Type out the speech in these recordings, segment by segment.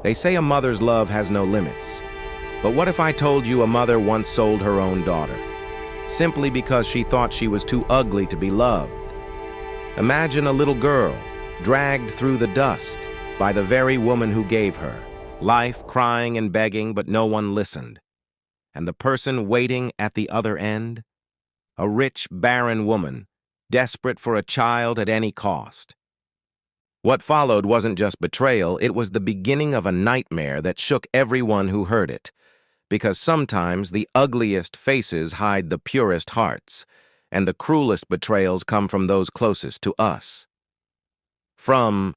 They say a mother's love has no limits. But what if I told you a mother once sold her own daughter, simply because she thought she was too ugly to be loved? Imagine a little girl, dragged through the dust by the very woman who gave her life, crying and begging, but no one listened. And the person waiting at the other end? A rich, barren woman, desperate for a child at any cost. What followed wasn't just betrayal, it was the beginning of a nightmare that shook everyone who heard it. Because sometimes the ugliest faces hide the purest hearts, and the cruelest betrayals come from those closest to us. From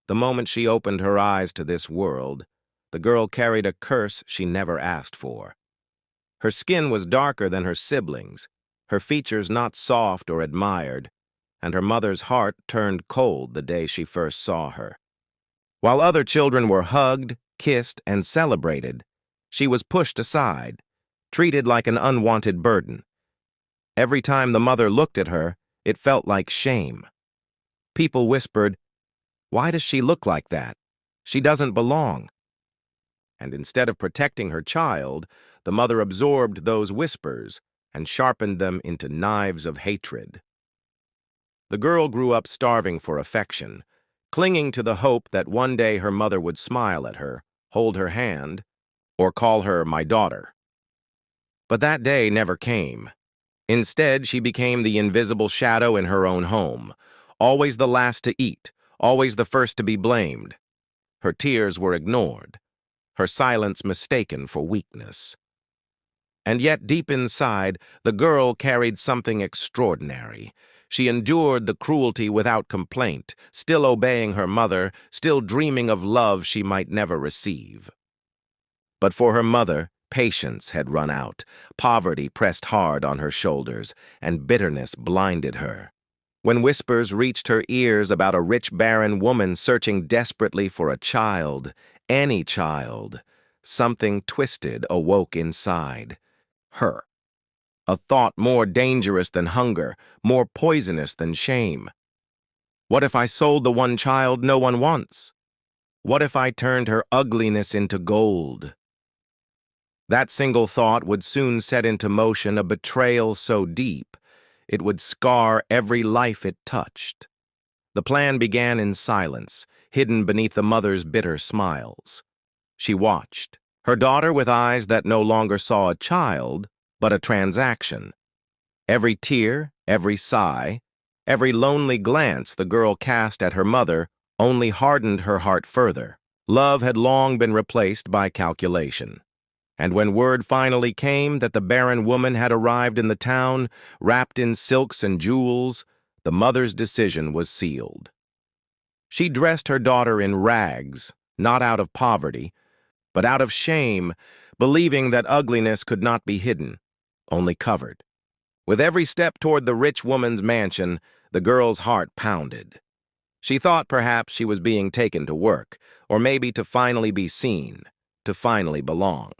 the moment she opened her eyes to this world, the girl carried a curse she never asked for. Her skin was darker than her siblings, her features not soft or admired, and her mother's heart turned cold the day she first saw her. While other children were hugged, kissed, and celebrated, she was pushed aside, treated like an unwanted burden. Every time the mother looked at her, it felt like shame. People whispered, "Why does she look like that? She doesn't belong." And instead of protecting her child, the mother absorbed those whispers and sharpened them into knives of hatred. The girl grew up starving for affection, clinging to the hope that one day her mother would smile at her, hold her hand, or call her my daughter. But that day never came. Instead, she became the invisible shadow in her own home, always the last to eat, always the first to be blamed. Her tears were ignored, her silence mistaken for weakness. And yet, deep inside, the girl carried something extraordinary. She endured the cruelty without complaint, still obeying her mother, still dreaming of love she might never receive. But for her mother, patience had run out, poverty pressed hard on her shoulders, and bitterness blinded her. When whispers reached her ears about a rich, barren woman searching desperately for a child, any child, something twisted awoke inside her. A thought more dangerous than hunger, more poisonous than shame. What if I sold the one child no one wants? What if I turned her ugliness into gold? That single thought would soon set into motion a betrayal so deep, it would scar every life it touched. The plan began in silence, hidden beneath the mother's bitter smiles. She watched, her daughter with eyes that no longer saw a child, but a transaction. Every tear, every sigh, every lonely glance the girl cast at her mother only hardened her heart further. Love had long been replaced by calculation. And when word finally came that the barren woman had arrived in the town, wrapped in silks and jewels, the mother's decision was sealed. She dressed her daughter in rags, not out of poverty, but out of shame, believing that ugliness could not be hidden, only covered. With every step toward the rich woman's mansion, the girl's heart pounded. She thought perhaps she was being taken to work, or maybe to finally be seen, to finally belong.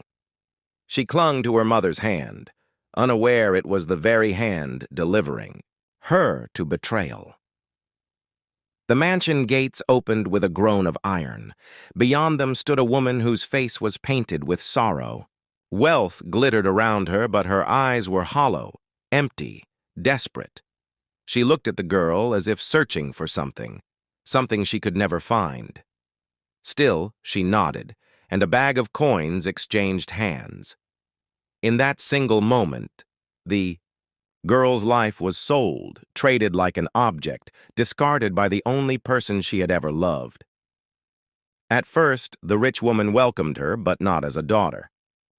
She clung to her mother's hand, unaware it was the very hand delivering her to betrayal. The mansion gates opened with a groan of iron. Beyond them stood a woman whose face was painted with sorrow. Wealth glittered around her, but her eyes were hollow, empty, desperate. She looked at the girl as if searching for something she could never find. Still, she nodded, and a bag of coins exchanged hands. In that single moment, the girl's life was sold, traded like an object, discarded by the only person she had ever loved. At first, the rich woman welcomed her, but not as a daughter.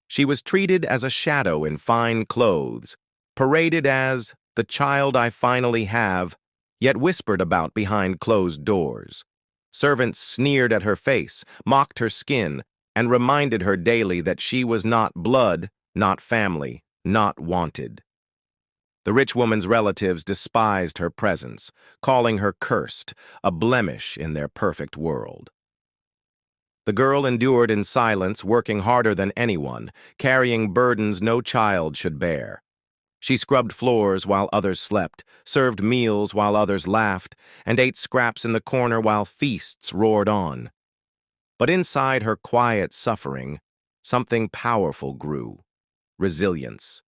She was treated as a shadow in fine clothes, paraded as the child I finally have, yet whispered about behind closed doors. Servants sneered at her face, mocked her skin, and reminded her daily that she was not blood, not family, not wanted. The rich woman's relatives despised her presence, calling her cursed, a blemish in their perfect world. The girl endured in silence, working harder than anyone, carrying burdens no child should bear. She scrubbed floors while others slept, served meals while others laughed, and ate scraps in the corner while feasts roared on. But inside her quiet suffering, something powerful grew: resilience.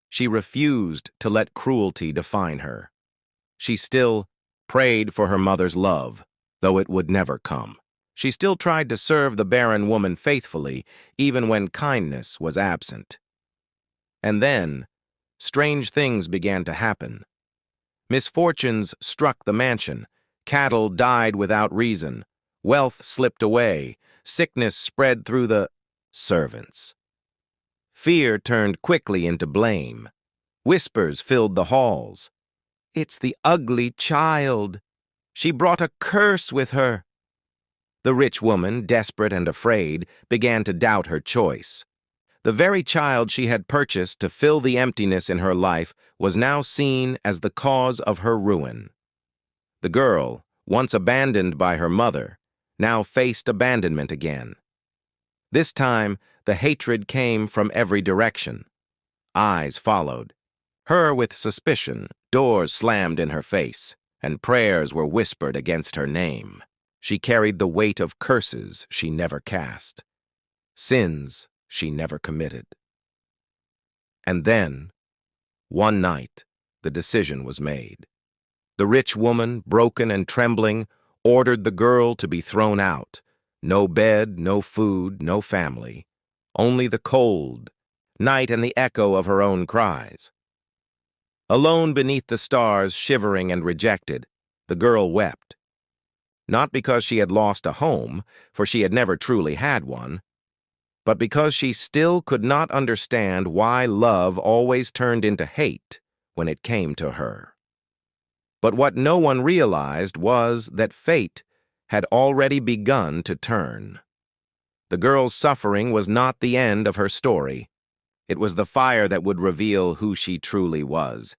She refused to let cruelty define her. She still prayed for her mother's love, though it would never come. She still tried to serve the barren woman faithfully, even when kindness was absent. And then, strange things began to happen. Misfortunes struck the mansion. Cattle died without reason. Wealth slipped away. Sickness spread through the servants. Fear turned quickly into blame. Whispers filled the halls. "It's the ugly child. She brought a curse with her." The rich woman, desperate and afraid, began to doubt her choice. The very child she had purchased to fill the emptiness in her life was now seen as the cause of her ruin. The girl, once abandoned by her mother, now faced abandonment again. This time, the hatred came from every direction. Eyes followed. Her with suspicion, doors slammed in her face, and prayers were whispered against her name. She carried the weight of curses she never cast, sins she never committed. And then, one night, the decision was made. The rich woman, broken and trembling, ordered the girl to be thrown out. No bed, no food, no family. Only the cold, night and the echo of her own cries. Alone beneath the stars, shivering and rejected, the girl wept. Not because she had lost a home, for she had never truly had one, but because she still could not understand why love always turned into hate when it came to her. But what no one realized was that fate had already begun to turn. The girl's suffering was not the end of her story. It was the fire that would reveal who she truly was,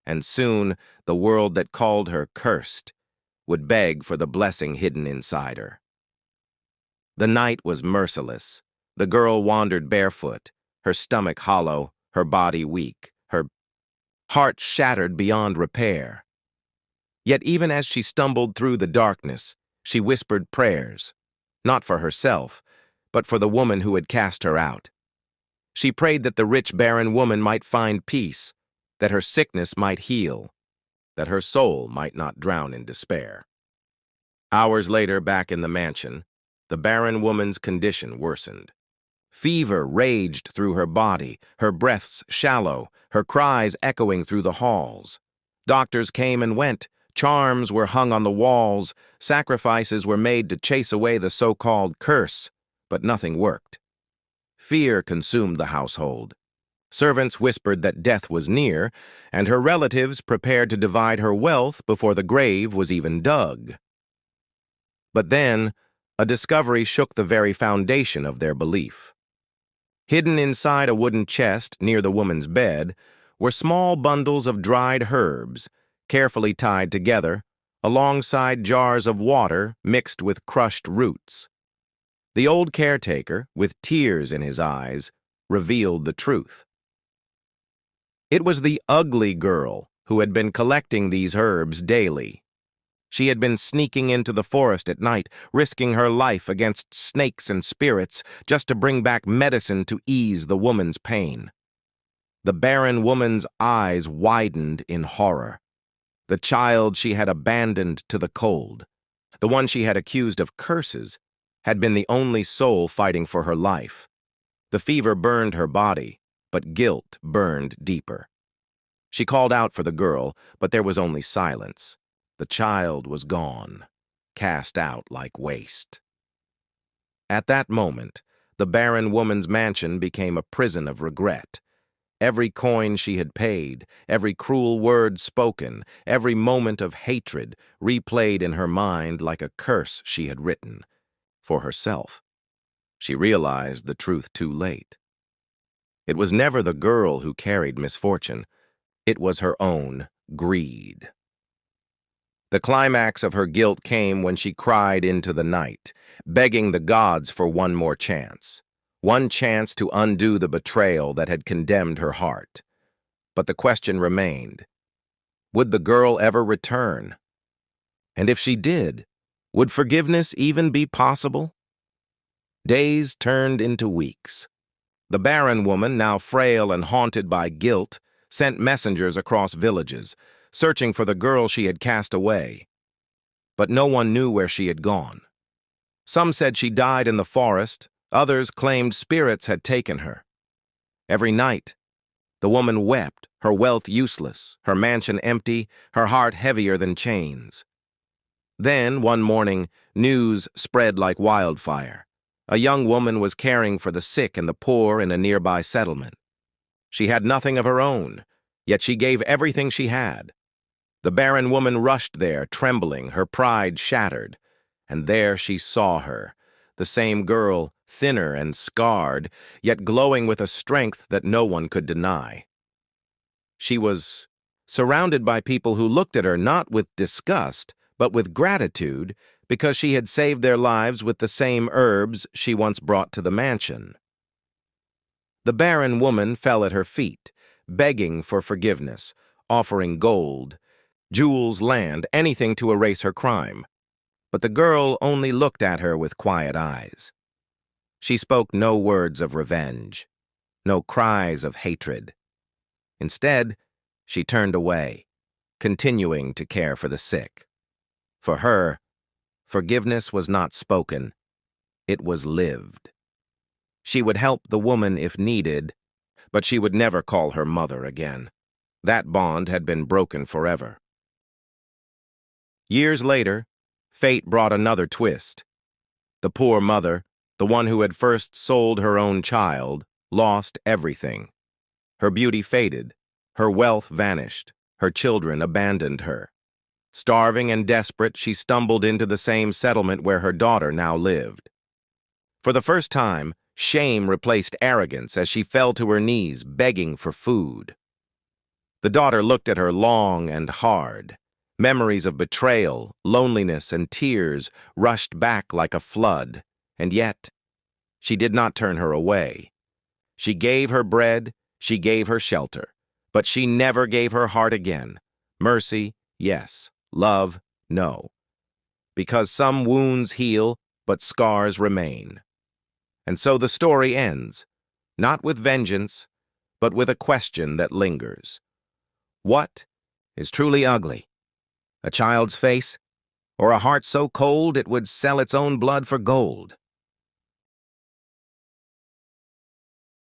and soon the world that called her cursed would beg for the blessing hidden inside her. The night was merciless. The girl wandered barefoot, her stomach hollow, her body weak, her heart shattered beyond repair. Yet even as she stumbled through the darkness, she whispered prayers, not for herself, but for the woman who had cast her out. She prayed that the rich barren woman might find peace, that her sickness might heal, that her soul might not drown in despair. Hours later, back in the mansion, the barren woman's condition worsened. Fever raged through her body, her breaths shallow, her cries echoing through the halls. Doctors came and went, charms were hung on the walls, sacrifices were made to chase away the so-called curse, but nothing worked. Fear consumed the household. Servants whispered that death was near, and her relatives prepared to divide her wealth before the grave was even dug. But then, a discovery shook the very foundation of their belief. Hidden inside a wooden chest near the woman's bed were small bundles of dried herbs, carefully tied together, alongside jars of water mixed with crushed roots. The old caretaker, with tears in his eyes, revealed the truth. It was the ugly girl who had been collecting these herbs daily. She had been sneaking into the forest at night, risking her life against snakes and spirits just to bring back medicine to ease the woman's pain. The barren woman's eyes widened in horror. The child she had abandoned to the cold, the one she had accused of curses, had been the only soul fighting for her life. The fever burned her body, but guilt burned deeper. She called out for the girl, but there was only silence. The child was gone, cast out like waste. At that moment, the barren woman's mansion became a prison of regret. Every coin she had paid, every cruel word spoken, every moment of hatred replayed in her mind like a curse she had written for herself. She realized the truth too late. It was never the girl who carried misfortune. It was her own greed. The climax of her guilt came when she cried into the night, begging the gods for one more chance. One chance to undo the betrayal that had condemned her heart. But the question remained, would the girl ever return? And if she did, would forgiveness even be possible? Days turned into weeks. The Barren woman, now frail and haunted by guilt, sent messengers across villages, searching for the girl she had cast away. But no one knew where she had gone. Some said she died in the forest, others claimed spirits had taken her. Every night, the woman wept, her wealth useless, her mansion empty, her heart heavier than chains. Then, one morning, news spread like wildfire. A young woman was caring for the sick and the poor in a nearby settlement. She had nothing of her own, yet she gave everything she had. The Barren woman rushed there, trembling, her pride shattered. And there she saw her, the same girl, thinner and scarred, yet glowing with a strength that no one could deny. She was surrounded by people who looked at her not with disgust, but with gratitude, because she had saved their lives with the same herbs she once brought to the mansion. The Barren woman fell at her feet, begging for forgiveness, offering gold, jewels, land, anything to erase her crime. But the girl only looked at her with quiet eyes. She spoke no words of revenge, no cries of hatred. Instead, she turned away, continuing to care for the sick. For her, forgiveness was not spoken, it was lived. She would help the woman if needed, but she would never call her mother again. That bond had been broken forever. Years later, fate brought another twist. The poor mother, the one who had first sold her own child, lost everything. Her beauty faded, her wealth vanished, her children abandoned her. Starving and desperate, she stumbled into the same settlement where her daughter now lived. For the first time, shame replaced arrogance as she fell to her knees, begging for food. The daughter looked at her long and hard. Memories of betrayal, loneliness, and tears rushed back like a flood, and yet she did not turn her away. She gave her bread, she gave her shelter, but she never gave her heart again. Mercy, yes. Love, no. Because some wounds heal, but scars remain. And so the story ends, not with vengeance, but with a question that lingers. What is truly ugly? A child's face, or a heart so cold it would sell its own blood for gold?